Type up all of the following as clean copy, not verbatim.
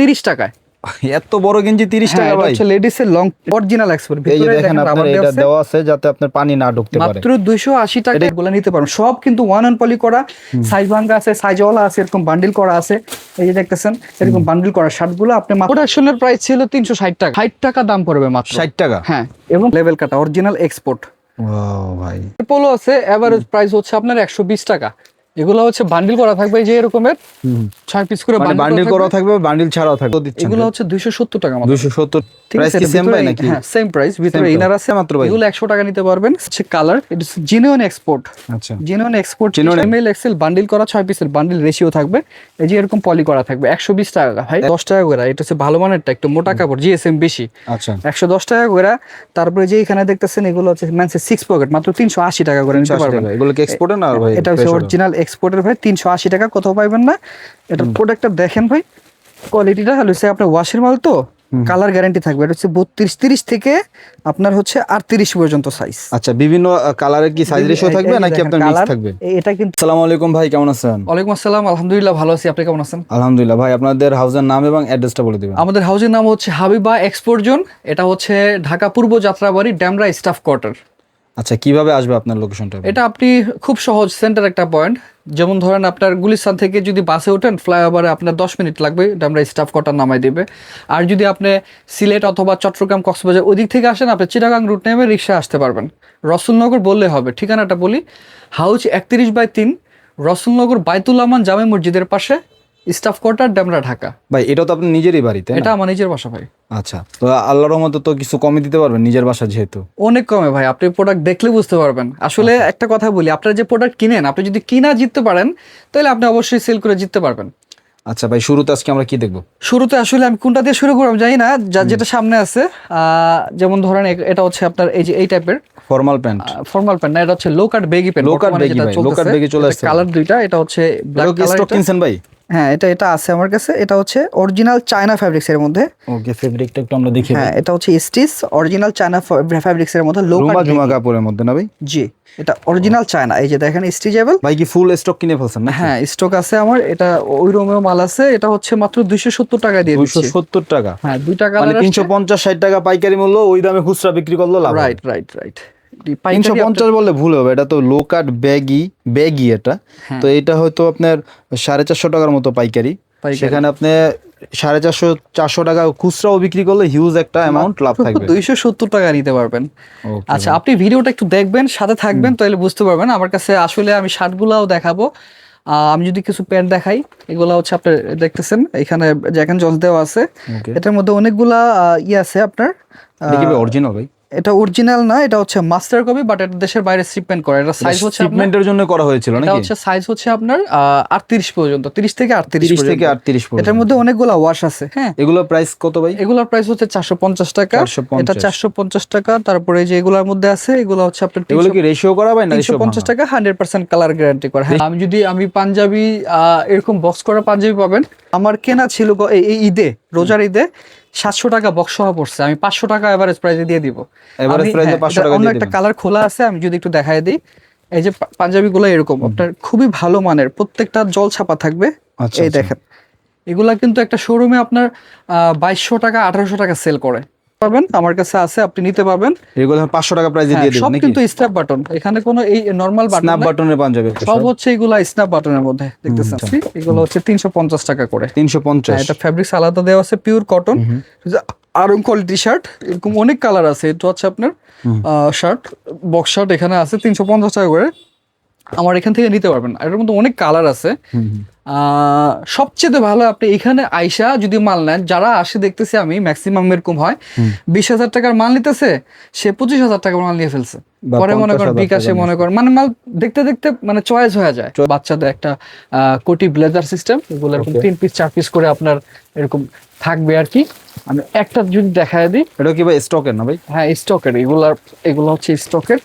30 টাকায়। এত বড় গেঞ্জি 30 টাকা ভাই? হচ্ছে লেডিস এর লং অরিজিনাল এক্সপোর্ট। এই যে দেখেন আপনার এটা দেওয়া আছে যাতে আপনার পানি না ঢুকতে পারে। মাত্র 280 টাকা এগুলো নিতে পারবেন। সব কিন্তু ওয়ান অন পলি করা, সাইজ ভাঙা আছে, সাইজওয়ালা আছে, এরকম বান্ডিল করা আছে। এই যে দেখতেছেন এরকম বান্ডিল করা শার্টগুলো আপনি প্রোডাকশনের প্রাইস ছিল 360 টাকা, 60 টাকা দাম পড়বে মাত্র। 60 টাকা? হ্যাঁ, এবং লেভেল কাটা অরিজিনাল এক্সপোর্ট। ওয়াও ভাই। পোলো আছে, এভারেজ প্রাইস হচ্ছে আপনার 120 টাকা। এগুলো হচ্ছে বান্ডিল করা থাকবে, এই যে এরকমের 6 পিস করে বান্ডিল করা থাকবে, বান্ডিল ছাড়াও থাকবে। এগুলো হচ্ছে 270 টাকা মাত্র। 270 প্রাইস কি সেম ভাই নাকি? হ্যাঁ, সেম প্রাইস। ভিতরে ইনার আছে মাত্র ভাই। এগুলো 100 টাকা নিতে পারবেন। হচ্ছে কালার, এটা জেনুইন এক্সপোর্ট। আচ্ছা, genuine export, ML excel bundle করা, 6 পিসের বান্ডিল রেশিও থাকবে। এই যে এরকম পলি করা থাকবে, 120 টাকা ভাই। 10 টাকা করে। এটা হচ্ছে ভালো মানেরটা, একটু মোটা কাপড়, জিএসএম বেশি। আচ্ছা, 110 টাকা করে। তারপরে যে এখানে দেখতেছেন এগুলো হচ্ছে মেন্সের 6 পকেট, মাত্র 380 টাকা করে নিতে পারবেন। এগুলো কি এক্সপোর্টের না ভাই? এটা হচ্ছে অরিজিনাল এক্সপোর্টের ভাই, 380 টাকা, কোথাও পাইবেন না। এটা প্রোডাক্টটা দেখেন ভাই, কোয়ালিটিটা হচ্ছে আপনার ওয়াশের মাল তো, কালার গ্যারান্টি থাকবে। এটা হচ্ছে 32, 30 থেকে আপনার হচ্ছে 38 পর্যন্ত সাইজ। আচ্ছা, বিভিন্ন কালারের কি সাইজ রেশিও থাকবে নাকি আপনার মিক্স থাকবে? এটা কিন্তু। আসসালামু আলাইকুম ভাই, কেমন আছেন? ওয়ালাইকুম আসসালাম, আলহামদুলিল্লাহ ভালো আছি। আপনি কেমন আছেন? আলহামদুলিল্লাহ ভাই। আপনাদের হাউসের নাম এবং অ্যাড্রেসটা বলে দিবেন। আমাদের হাউসের নাম হচ্ছে হাবিবা এক্সপোর্ট জোন। এটা হচ্ছে ঢাকা পূর্ব যাত্রাবাড়ি ড্যামরা স্টাফ কোয়ার্টার। আচ্ছা, কিভাবে আসবে আপনার লোকেশনটা? এটা আপনি খুব সহজ, সেন্টার একটা পয়েন্ট। যেমন ধরেন আপনার গুলিস্তান থেকে যদি বাসে ওঠেন, ফ্লাইওভারে আপনার 10 মিনিট লাগবে, আমরা স্টাফ কোয়ার্টার নামাই দিবে। আর যদি আপনি সিলেট অথবা চট্টগ্রাম, কক্সবাজার ওদিক থেকে আসেন, আপনি চিটাগাং রুট নেমে রিক্সা আসতে পারবেন। রসুলনগর বললে হবে। ঠিকানাটা বলি, হাউস 31/3, রসুলনগর বাইতুল আমান জামে মসজিদের পাশে, স্টাফ কোয়ার্টার ড্যামরা, ঢাকা। ভাই এটা তো আপনার নিজেরই বাড়িতে? এটা আমার নিজের বাসা ভাই। আচ্ছা, তো আল্লাহর রহমতে তো কিছু কমে দিতে পারবেন নিজের বাসা যেহেতু? অনেক কমে ভাই, আপনি প্রোডাক্ট দেখলে বুঝতে পারবেন। আসলে একটা কথা বলি, আপনারা যে প্রোডাক্ট কিনেন, আপনি যদি কিনা জিততে পারেন তাহলে আপনি অবশ্যই সেল করে জিততে পারবেন। আচ্ছা ভাই, শুরুতে আজকে আমরা কি দেখবো? শুরুতে আসলে আমি কোনটা দিয়ে শুরু করব জানি না, যেটা সামনে আছে। যেমন ধরেন এটা হচ্ছে আপনার এই যে এই টাইপের ফর্মাল প্যান্ট। ফর্মাল প্যান্ট না, এটা হচ্ছে লো কাট বেগি প্যান্ট। লো কাট বেগি ভাই, লো কাট বেগি চলে আসছে। কালার দুইটা, এটা হচ্ছে ব্ল্যাক কালার। স্টক কিনছেন ভাই? হ্যাঁ, এটা আছে আমার কাছে। এটা হচ্ছে অরিজিনাল চায়না ফ্যাব্রিক্স এর মধ্যে। ওকে, ফেব্রিকটা একটু আমরা দেখি। হ্যাঁ, এটা হচ্ছে স্টিচ অরিজিনাল চায়না ফ্যাব্রিক্স এর মধ্যে, লো কাট ঝুমা কাপড়ের মধ্যে না ভাই? জি, এটা অরিজিনাল চায়না। এই যে দেখেন স্টিচেবল। ভাই কি ফুল স্টক কিনে ফেলছেন না? হ্যাঁ, স্টক আছে আমার। এটা ওই রকমের মাল আছে। এটা হচ্ছে মাত্র 270 টাকা দিয়ে দিচ্ছি। 270 টাকা? হ্যাঁ, 2 টাকা মানে 350-60 টাকা পাইকারি মূল্য, ওই দামে খুচরা বিক্রি করলে লাভ। রাইট। 350 বললে ভুল হবে, এটা তো লো কাট ব্যাগি এটা। তো এটা হয়তো আপনার 450 টাকার মতো পাইকারি। সেখানে আপনি 450-400 টাকা খুচরাও বিক্রি করলে হিউজ একটা অ্যামাউন্ট লাভ থাকবে। 270 টাকা নিতে পারবেন। আচ্ছা, আপনি ভিডিওটা একটু দেখবেন, সাথে থাকবেন, তাহলে বুঝতে পারবেন। আমার কাছে আসলে আমি শার্টগুলাও দেখাবো। আমি যদি কিছু প্যান্ট দেখাই, এগুলা হচ্ছে আপনি দেখতেছেন এখানে জ্যাক এন্ড জোন্স দেওয়া আছে। এটার মধ্যে অনেকগুলা আছে আপনার। অরিজিনাল ভাই? এটা অরিজিনাল না, এটা হচ্ছে মাস্টার কপি, বাট এটা দেশের বাইরে শিপমেন্ট করা। এটা সাইজ হচ্ছে শিপমেন্টের জন্য করা হয়েছিল নাকি? এটা হচ্ছে সাইজ হচ্ছে আপনার 38 পর্যন্ত, 30 থেকে 38 পর্যন্ত। এটার মধ্যে অনেকগুলা ওয়াশ আছে। হ্যাঁ, এগুলোর প্রাইস কত ভাই? এগুলোর প্রাইস হচ্ছে 450 টাকা। এটা 450 টাকা। তারপরে যে এগুলোর মধ্যে আছে, এগুলো হচ্ছে আপনার এগুলো কি রেশিও করা ভাই না? 350 টাকা, 100% কালার গ্যারান্টি করা। আমি পাঞ্জাবি, এরকম বক্স করা পাঞ্জাবি পাবেন। আমার কেনা ছিল এই ঈদে, রোজার ঈদে 700 টাকা বক্স সহ পড়ছে। আমি 500 টাকা এভারেজ প্রাইসে দিয়ে দিব। এভারেজ প্রাইসে 500 টাকা দিয়ে দিব। একটা কালার খোলা আছে, আমি যদি একটু দেখায় দিই। এই যে পাঞ্জাবিগুলো এরকম আপনার খুবই ভালো মানের, প্রত্যেকটা জল ছাপা থাকবে। এই দেখেন, এগুলা কিন্তু একটা শোরুমে আপনার 2200 টাকা 1800 টাকা সেল করে পাবেন। আমার কাছে আছে, আপনি নিতে পারবেন। এগুলো 500 টাকা প্রাইসে দিয়ে দিবেন সব নাকি? কিন্তু স্ন্যাপ বাটন, এখানে কোনো এই নরমাল বাটন না, স্ন্যাপ বাটনের পাঞ্জাবি সব হচ্ছে এগুলা স্ন্যাপ বাটনের মধ্যে। দেখতেছেন এগুলো হচ্ছে 350 টাকা করে। 350? এটা ফ্যাব্রিক্স আলাদা দেওয়া আছে, pure cotton. Aarong quality shirt, এরকম অনেক কালার আছে। এটা হচ্ছে আপনার শার্ট, বক্স শার্ট এখানে আছে 350 টাকা করে। আমার এখান থেকে নিতে পারবেন। এর মধ্যে অনেক কালার আছে। সবচেয়ে ভালো আপনি এখানে আইসা যদি মাল নেন, যারা আসে দেখতেছি আমি ম্যাক্সিমাম এরকম হয়, 20,000 টাকার মাল নিতেছে, সে 25,000 টাকার মাল নিয়ে ফেলছে। পরে মনে করেন বিকাশে মনে করেন মানে মাল দেখতে দেখতে মানে চয়েস হয়ে যায়। বাচ্চাদের একটা কোটি ব্লেজার সিস্টেম, এগুলো এরকম 3 পিস 4 পিস করে আপনার এরকম থাকবে আর কি। আমি একটা যদি দেখায় দিই। এটা কি ভাই স্টকের না ভাই? হ্যাঁ, স্টকের। এগুলো হচ্ছে স্টকের।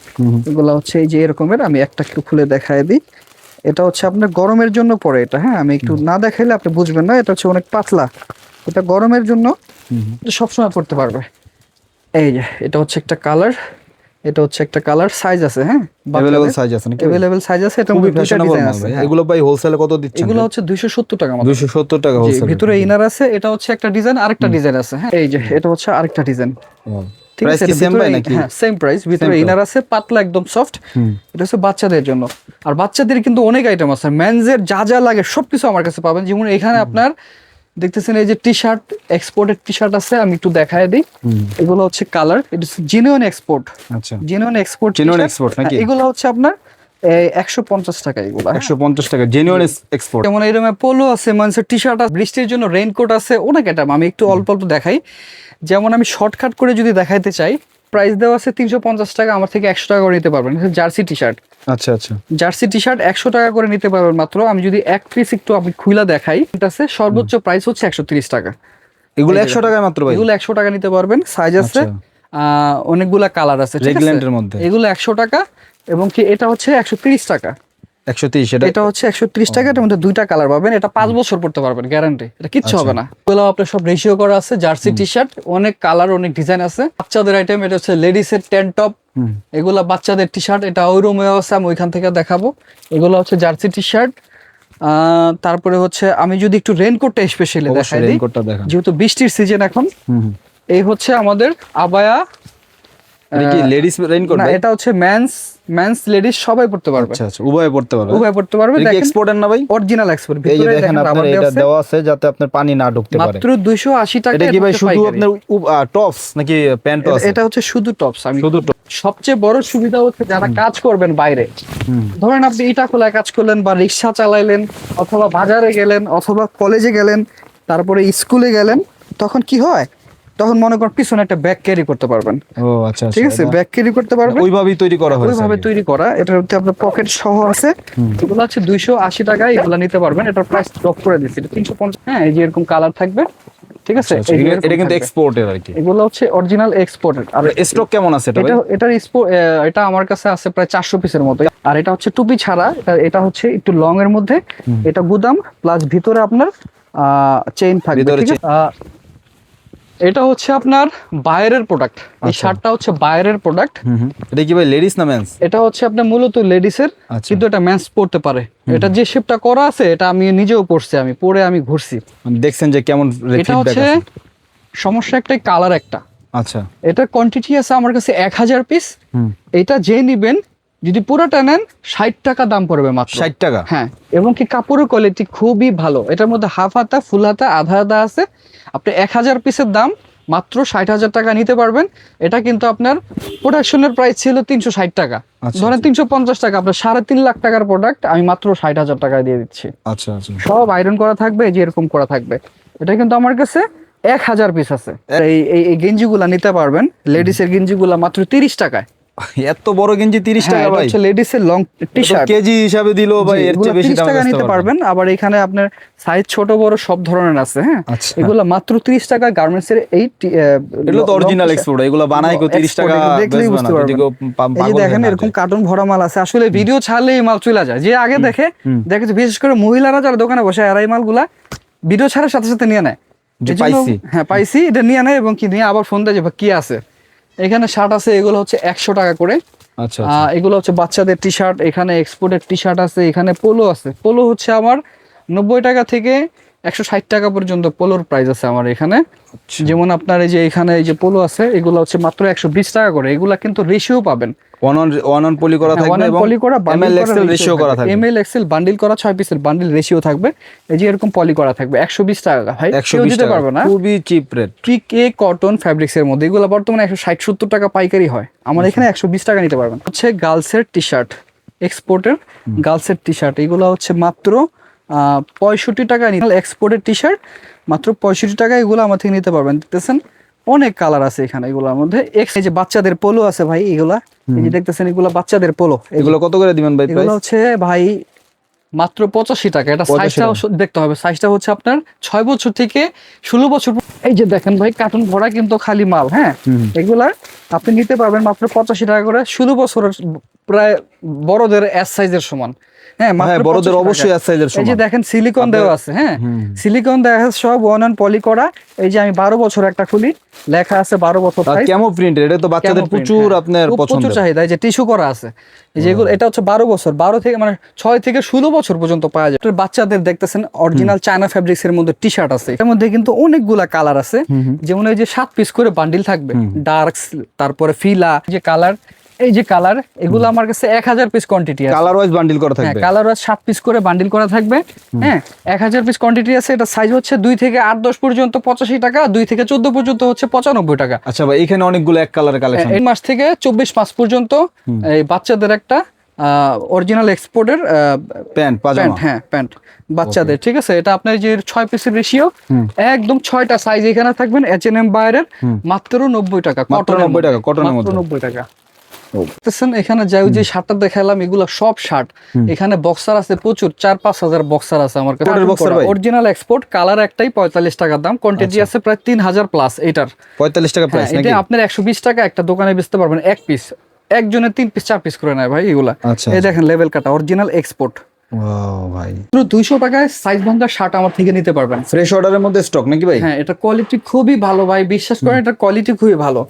এগুলো হচ্ছে এই যে এরকমের। আমি একটা একটু খুলে দেখায় দিই। এটা হচ্ছে আপনার গরমের জন্য পরে এটা। হ্যাঁ, আমি একটু না দেখাইলে আপনি বুঝবেন না। এটা হচ্ছে অনেক পাতলা, এটা গরমের জন্য সবসময় পড়তে পারবে। এই যে এটা হচ্ছে একটা কালার, এটা হচ্ছে একটা কালার, সাইজ আছে, হ্যাঁ अवेलेबल সাইজ আছে নাকি? अवेलेबल সাইজ আছে, এটা খুবই মধ্যে দুইটা ফ্যাশনেবল ডিজাইন মাল আছে। ভাই। হ্যাঁ। এগুলো ভাই হোলসেলে কত দিচ্ছেন? এগুলো হচ্ছে 270 টাকা মাত্র। 270 টাকা জি, হোলসেল। ভিতরে ইনার আছে, এটা হচ্ছে একটা ডিজাইন, আরেকটা ডিজাইন আছে। হ্যাঁ, এই যে এটা হচ্ছে আরেকটা ডিজাইন। ঠিক প্রাইস আছে, কি এটা সেম ভিতরে ভাই নাকি? হ্যাঁ সেম প্রাইস, ভিতরে Same ইনার আছে, পাতলা একদম সফট। এটা হচ্ছে বাচ্চাদের জন্য। আর বাচ্চাদের কিন্তু অনেক আইটেম আছে, মেনজের যা যা লাগে সবকিছু আমার কাছে পাবেন। যেমন এখানে আপনার দেখতেছেন এই যে T shirt, exported T shirt আছে, আমি একটু দেখায় দিই। এগুলো হচ্ছে কালার, এটা হচ্ছে জেনুইন এক্সপোর্ট। আচ্ছা, জেনুইন এক্সপোর্ট, জেনুইন এক্সপোর্ট নাকি? এগুলো হচ্ছে আপনার 150 টাকা এগুলো। 150 টাকা জেনুইন এক্সপোর্ট। যেমন এরকম পোলো আছে, মানুষের টি শার্ট আছে, বৃষ্টির জন্য রেইনকোট আছে, অনেক আইটেম। আমি একটু অল্প অল্প দেখাই। যেমন আমি শর্টকাট করে যদি দেখাইতে চাই, প্রাইস দেওয়া আছে 350 টাকা, আমার থেকে 100 টাকা করে নিতে পারবেন। জার্সি টি শার্ট, আচ্ছা আচ্ছা, জার্সি টি শার্ট 100 টাকা করে নিতে পারবেন মাত্র। আমি যদি এক পিস একটু আপনি খুইলা দেখাই, এটা আছে সর্বোচ্চ প্রাইস হচ্ছে 130 টাকা। এগুলো 100 টাকায় মাত্র ভাই? এগুলো 100 টাকা নিতে পারবেন, সাইজ আছে, আচ্ছা। অনেকগুলা কালার আছে, ঠিক আছে? রেগল্যান্ডের মধ্যে এগুলো 100 টাকা, এবং কি এটা হচ্ছে 130 টাকা। 130, এটা হচ্ছে 130 টাকা। এটার মধ্যে দুইটা কালার পাবেন, এটা 5 বছর পড়তে পারবেন, গ্যারান্টি, এটা কিচ্ছু আচ্ছা। হবে না। এগুলো আপনার সব রেশিও করা আছে, জার্সি টি শার্ট, অনেক কালার, অনেক ডিজাইন আছে। বাচ্চাদের আইটেম, এটা হচ্ছে লেডিস এর টেন টপ, এগুলা বাচ্চাদের টি শার্ট, এটা ওই রুমে আছে, আমি ওইখান থেকে দেখাবো। এগুলো হচ্ছে জার্সি টি শার্ট। তারপরে হচ্ছে আমি যদি একটু রেইনকোটটা স্পেশালি দেখাই দিই, রেইনকোটটা দেখান। যেহেতু বৃষ্টির সিজন এখন। এই হচ্ছে আমাদের আবায়া। এটা কি লেডিস রেইনকোট না, ভাই? এটা হচ্ছে মেন্স লেডিস সবাই পড়তে পারবে। আচ্ছা আচ্ছা, উভয় পড়তে পারবে? উভয় পড়তে পারবে। এটা কি দেখেন, এক্সপোর্টার না ভাই? Original export. এই যে ভিতরে দেখেন আপনার রাবার এটা আছে, দেওয়া আছে যাতে আপনার পানি না ঢুকতে পারে। মাত্র 280 টাকা। এটা কি ভাই শুধু আপনার টপস নাকি প্যান্টও আছে? এটা হচ্ছে শুধু টপস। আমি শুধু top? সবচেয়ে বড় সুবিধা হচ্ছে যারা কাজ করবেন বাইরে, ধরেন আপনি ইটাখোলায় কাজ করলেন, বা রিক্সা চালাইলেন, অথবা বাজারে গেলেন, অথবা কলেজে গেলেন, তারপরে স্কুলে গেলেন, তখন কি হয়, তখন মনে করেন পিছনে একটা ব্যাগ ক্যারি করতে পারবেন। ও আচ্ছা, ঠিক আছে, ব্যাগ ক্যারি করতে পারবেন, ওইভাবেই তৈরি করা হয়েছে? ওইভাবে তৈরি করা। এটার মধ্যে আপনার পকেট সহ আছে। এগুলো হচ্ছে 280 টাকা, এগুলো নিতে পারবেন। এটার প্রাইস ড্রপ করে দিচ্ছি, এটা 350। হ্যাঁ, এই যে এরকম কালার থাকবে, ঠিক আছে? আচ্ছা, এই যে এরকম এটা কিন্তু থাকবে। এক্সপোর্টের আর কি? এগুলো হচ্ছে অরিজিনাল এক্সপোর্টেড। আর স্টক কেমন আছে এটা ভাই? এটা আমার কাছে আছে প্রায় 400 পিসের মতো। আর এটা হচ্ছে টুপি ছাড়া, এটা হচ্ছে একটু লং এর মধ্যে। এটা গুদাম প্লাস ভিতরে আপনার চেইন থাকবে, ভিতরে ঠিক আছে? এটা হচ্ছে আপনার বাইরের প্রোডাক্ট। এই শার্টটা হচ্ছে বাইরের প্রোডাক্ট। এটা কি ভাই লেডিস না মেন্স? এটা হচ্ছে আপনার মূলত লেডিস এর, আচ্ছা। কিন্তু এটা মেন্স পড়তে পারে। এটা যে শেপটা করা আছে, এটা আমি নিজেও পড়ছি, আমি পরে আমি ঘুরছি। মানে দেখছেন যে কেমন এটা ফিডব্যাক হচ্ছে আছে? সমস্যা একটাই, কালার একটা। আচ্ছা, এটা কোয়ান্টিটি আছে আমার কাছে 1000 পিস। এটা যে নিবেন, যদি পুরোটা নেন 60 টাকা দাম পড়বে মাত্র। 60 টাকা? হ্যাঁ, এবং কি কাপড়ের কোয়ালিটি খুবই ভালো। এটার মধ্যে হাফ হাতা, ফুল হাতা, আধা হাতা আছে। আপনি 1000 পিসের দাম মাত্র 60,000 টাকা নিতে পারবেন। এটা কিন্তু আপনার প্রোডাকশনের প্রাইস ছিল 360 টাকা। আচ্ছা, ধরেন 350 টাকা, আপনার 3.5 লাখ টাকার প্রোডাক্ট আমি মাত্র 60,000 টাকায় দিয়ে দিচ্ছি। আচ্ছা আচ্ছা, সব আয়রন করা থাকবে, যে এরকম করা থাকবে। এটা কিন্তু আমার কাছে 1000 পিস আছে। এই এই গেঞ্জিগুলা নিতে পারবেন, লেডিস এর গেঞ্জিগুলা মাত্র 30 টাকায়। এত বড় গেঞ্জি 30 টাকা ভাই? হচ্ছে লেডিস এর লং টি শার্ট, কেজি হিসাবে দিলো ভাই, এর চেয়ে বেশি 30 দাম টাকা নিতে পারবেন। আবার এখানে আপনার সাইজ ছোট বড় সব ধরনের আছে। হ্যাঁ, আচ্ছা। এগুলো মাত্র 30 টাকা। গার্মেন্টস এর এই এগুলো তো অরিজিনাল এক্সপোর্ট, এগুলো বানায় কেউ 30 টাকা দেখলেই বুঝতে পারবেন। এই যে দেখেন, এরকম কার্টুন ভরা মাল আছে। আসলে ভিডিও ছাড়লে এই মাল চলে যায়, যে আগে দেখে বিশেষ করে মহিলারা যারা দোকানে বসে, আর এই মালগুলা ভিডিও ছাড়ার সাথে সাথে নিয়ে নেয়। পাইছি। হ্যাঁ, পাইছি, এটা নিয়ে নেয়, এবং কি নিয়ে আবার ফোন দেয় যে কি আছে। এখানে শার্ট আছে, এগুলো হচ্ছে 100 টাকা করে। আচ্ছা, এগুলো হচ্ছে বাচ্চাদের টি শার্ট। এখানে এক্সপোর্টের টি শার্ট আছে, এখানে পোলো আছে। পোলো হচ্ছে আমার 90 টাকা থেকে 160 টাকা পর্যন্ত পোলোর প্রাইস আছে আমার এখানে। যেমন আপনার এই যে এখানে এই যে পোলো আছে, এগুলো হচ্ছে মাত্র 120 টাকা করে। এগুলা কিন্তু রেশিও পাবেন, ওয়ান অন পলি করা থাকবে এবং পলি করা, এমএল এক্সেল রেশিও করা থাকবে। এমএল এক্সেল বান্ডিল করা 6 পিসের বান্ডিল রেশিও থাকবে। এই যে এরকম পলি করা থাকবে। 120 টাকা ভাই, কেউ দিতে পারবে না। খুবই cheap rate. PK cotton fabrics এর মধ্যে এগুলো বর্তমানে 160-70 টাকা পাইকারি হয়। আমার এখানে 120 টাকা নিতে পারবেন। হচ্ছে গার্লসের টি শার্ট, এক্সপোর্টের গার্লসের টি শার্ট, এগুলো হচ্ছে মাত্র 65 টাকা। এক্সপোর্টের টি শার্ট মাত্র 65 টাকা, এগুলো আমার থেকে নিতে পারবেন। দেখতেছেন অনেক কালার আছে এখানে এগুলোর মধ্যে। এই যে বাচ্চাদের পোলো আছে ভাই, এগুলা এই যে দেখতেছেন, এগুলা বাচ্চাদের পোলো। এগুলো কত করে দিবেন ভাই? এগুলো হচ্ছে ভাই মাত্র 85 টাকা। এটা সাইজটা দেখতে হবে, সাইজটা হচ্ছে আপনার 6 বছর থেকে 16 বছর। এই যে দেখেন ভাই, কার্টুন ভরা কিন্তু খালি মাল। হ্যাঁ, এগুলা আপনি নিতে পারবেন মাত্র 85 টাকা করে। 16 বছরের প্রায় বড়দের এস সাইজের সমান। হ্যাঁ, হ্যাঁ, বড়দের অবশ্যই এস সাইজের এই যে সমান। দেখেন সিলিকন দেওয়া আছে, হ্যাঁ সিলিকন দেওয়া আছে, সব ওয়ান অন পলি করা। এই যে আমি 12 বছর একটা খুলি, লেখা আছে 12 বছর সাইজ। ক্যামো প্রিন্টের, এটা তো বাচ্চাদের প্রচুর আপনার প্রচুর পছন্দ। চাহিদা। এই যে টিস্যু করা আছে, এই যে এগুলো, এটা হচ্ছে 12 বছর, 12 থেকে মানে 6 থেকে 16 বছর পর্যন্ত পাওয়া যায়। বাচ্চাদের দেখতেছেন অরিজিনাল চায়না ফ্যাব্রিক্স এর মধ্যে টি শার্ট আছে, এর মধ্যে কিন্তু অনেকগুলা কালার আছে। যেমন এই যে 7 পিস করে বান্ডিল থাকবে, ডার্কস, তারপরে ফিলা, যে কালার, এই যে কালার, এগুলো আমার কাছে 1000 পিস কোয়ান্টিটি আছে। কালার ওয়াইজ বান্ডিল করা হ্যাঁ, থাকবে। কালার ওয়াইজ 7 পিস করে বান্ডিল করা থাকবে। হ্যাঁ, 1000 পিস কোয়ান্টিটি আছে। এটা সাইজ হচ্ছে 2 থেকে 8-10 পর্যন্ত 85 টাকা, 2 থেকে 14 পর্যন্ত হচ্ছে 95 টাকা। আচ্ছা ভাই, এখানে অনেকগুলো এক কালারের কালেকশন। এই মাস থেকে 24 মাস পর্যন্ত এই বাচ্চাদের একটা অরিজিনাল এক্সপোর্টের প্যান্ট, পাজামা। প্যান্ট, হ্যাঁ প্যান্ট বাচ্চাদের, ঠিক আছে। এটা আপনার যে 6 পিসের রেশিও, একদম 6টা সাইজ এখানে থাকবেন। H&M বাইরের মাত্র 90 টাকা, মাত্র 90 টাকা, কটনের মধ্যে। 90 টাকা। দেখতেছেন এখানে যে শার্টটা দেখালাম, এগুলো সব শার্ট। এখানে বক্সার আছে প্রচুর, 4-5 হাজার বক্সার আছে আমার কাছে। অরিজিনাল এক্সপোর্ট, কালার একটাই, 45 টাকা দাম। কোয়ান্টিটি আছে প্রায় 3000 প্লাস। এটার 45 টাকা প্রাইস নাকি? এটা আপনার 120 টাকা একটা দোকানে বেচতে পারবেন এক পিস। একজনের 3 পিস 4 পিস করে নেয় ভাই এগুলা। আচ্ছা, এই দেখেন লেভেল কাটা অরিজিনাল এক্সপোর্ট। ওয়াও ভাই, পুরো 200 টাকায় সাইজ ভাঙা শার্ট আমার থেকে নিতে পারবেন। ফ্রেশ অর্ডারের মধ্যে স্টক নাকি ভাই? হ্যাঁ, এটা কোয়ালিটি খুবই ভালো ভাই, বিশ্বাস করেন, এটা কোয়ালিটি খুবই ভালো।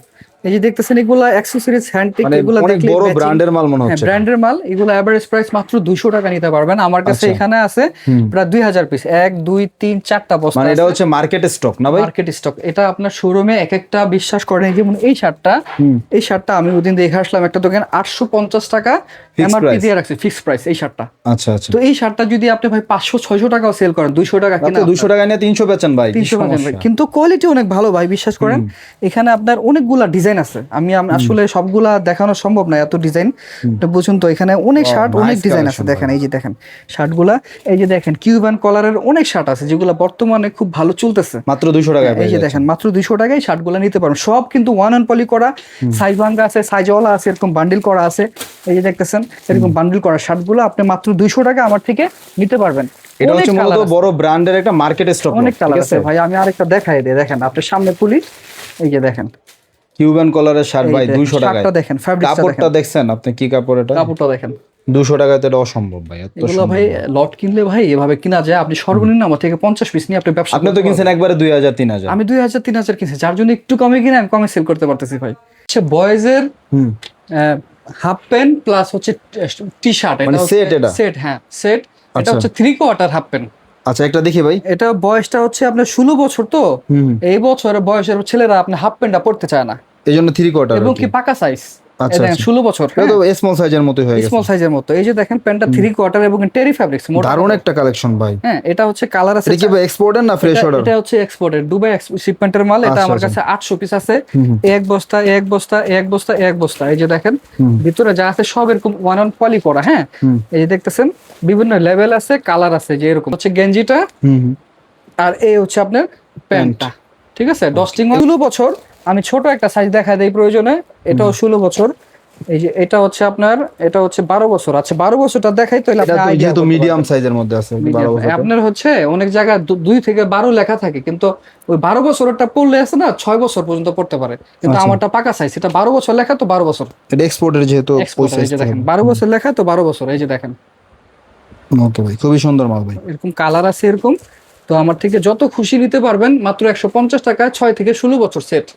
এই যে দেখতেছেন এগুলা অ্যাকসেসরিজ, হ্যান্ডটেক, এগুলা অনেক দেখলে বড় ব্র্যান্ডের মাল মনে হচ্ছে। ব্র্যান্ডের মাল। এগুলো এভারেজ প্রাইস মাত্র 200 টাকা নিতে পারবেন। আমার কাছে এখানে আছে প্রায় 2000 পিস, 1 2 3 4টা বস্তা। মানে এটা হচ্ছে মার্কেট স্টক না ভাই? Market stock. এটা আপনার শোরুমে এক একটা, বিশ্বাস করেন, যেমন এই শার্টটা আমি ওদিন দেখে আসলাম একটা দোকান, 850 টাকা এমআরপি দিয়ে রাখছে, ফিক্স প্রাইস এই শার্টটা। আচ্ছা আচ্ছা। তো এই শার্টটা যদি আপনি ভাই 500-600 টাকাও সেল করেন, 200 টাকা কিনা, 200 টাকা নিয়ে 300 বেচেন ভাই, 300 বেচেন ভাই, কিন্তু কোয়ালিটি অনেক ভালো ভাই, বিশ্বাস করেন। এখানে আপনার অনেকগুলা ডিজাইন আছে, আমি আসলে সবগুলা দেখানো সম্ভব না, এত ডিজাইন বুঝুন তো। এখানে অনেক শার্ট, অনেক ডিজাইন আছে। দেখেন, এই যে দেখেন শার্টগুলা, এই যে দেখেন কিউবান কলারের অনেক শার্ট আছে যেগুলো বর্তমানে খুব ভালো চলতেছে, মাত্র 200 টাকায়। এই যে দেখেন মাত্র 200 টাকায় শার্টগুলো নিতে পারবেন। সব কিন্তু ওয়ান অন পলি করা, সাইজ ভাঙ্গা আছে, সাইজওয়ালা আছে, এরকম বান্ডিল করা আছে। এই যে দেখতেছেন এরকম বান্ডিল করা শার্টগুলো আপনি মাত্র 200 টাকা আমার থেকে নিতে পারবেন। এটা হচ্ছে মূলত বড় ব্র্যান্ডের একটা মার্কেট স্টক। অনেক কালার আছে ভাই, আমি আরেকটা দেখাই দিই, দেখেন আপনার সামনে পুলি, এই যে দেখেন কিউবান কলারের শার্ট ভাই 200 টাকায়। শার্টটা দেখেন, ফ্যাব্রিকটা দেখেন, কাপড়টা দেখছেন আপনি কি কাপড় এটা? কাপড়টা দেখেন। 200 টাকায় তো এটা অসম্ভব ভাই, এত এগুলো ভাই লট কিনলে ভাই এভাবে কিনা যায়। আপনি সর্বনিম্ন আমার থেকে 50 পিস নিয়ে আপনি ব্যবসা, আপনি তো কিনছেন একবারে 2000-3000। আমি 2000-3000 কিনছি, যার জন্য একটু কমে কিনে আমি কমে সেল করতে পারতেছি ভাই। আচ্ছা, বয়েজের হাফ প্যান্ট প্লাস হচ্ছে টি শার্ট, এটা সেট, এটা সেট, হ্যাঁ সেট। এটা হচ্ছে 3/4 হাফ প্যান্ট। আচ্ছা, একটা দেখি ভাই। এটা বয়সটা হচ্ছে আপনার 16 বছর, তো এই বছরের বয়সের ছেলেরা আপনি হাফ প্যান্টটা পড়তে চায় না, এইজন্য 3/4 এবং কি পাকা সাইজ। আচ্ছা, দেখেন 16 বছর, এটা তো স্মল সাইজের মতই হয়ে গেছে, স্মল সাইজের মতো। এই যে দেখেন প্যান্টটা 3/4 এবং টেরি ফ্যাব্রিক্স, দারুণ একটা কালেকশন ভাই। হ্যাঁ, এটা হচ্ছে কালার আছে। এটা কি ভাই এক্সপোর্টের না ফ্রেশ অর্ডার? এটা হচ্ছে এক্সপোর্টের, দুবাই শিপমেন্টের মাল। এটা আমার কাছে 800 পিস আছে, এক বস্তা এক বস্তা এক বস্তা এক বস্তা। এই যে দেখেন ভিতরে যা আছে সব এরকম ওয়ান অন পলি করা। হ্যাঁ, এই যে দেখতেছেন বিভিন্ন লেভেল আছে, কালার আছে, যে এরকম হচ্ছে গেঞ্জিটা, আর এই হচ্ছে আপনার প্যান্টটা, ঠিক আছে। ডস্টিং 16 বছর। আমি ছোট একটা সাইজ দেখা দেই প্রয়োজনে, এটাও 16 বছর। এই যে এটা হচ্ছে আপনার, এটা হচ্ছে 12 বছর। আচ্ছা, 12 বছরটা দেখাই তো, এটা তো যেহেতু মিডিয়াম সাইজের মধ্যে আছে 12 বছর। আপনার হচ্ছে অনেক জায়গায় 2 থেকে 12 লেখা থাকে, কিন্তু ওই 12 বছরটা পড়লে আছে না 6 বছর পর্যন্ত পড়তে পারে, কিন্তু আমারটা পাকা সাইজ, এটা 12 বছর লেখা, তো 12 বছর। এটা এক্সপোর্টের যেহেতু ওই সাইজ দেখেন 12 বছর লেখা, তো 12 বছর। এই যে দেখেন, ওকে ভাই, খুবই সুন্দর মাল ভাই। এরকম কালার আছে এরকম। তো আমার থেকে যত খুশি নিতে পারবেন, মাত্র 150 টাকায় 6 থেকে 16 বছর সেট।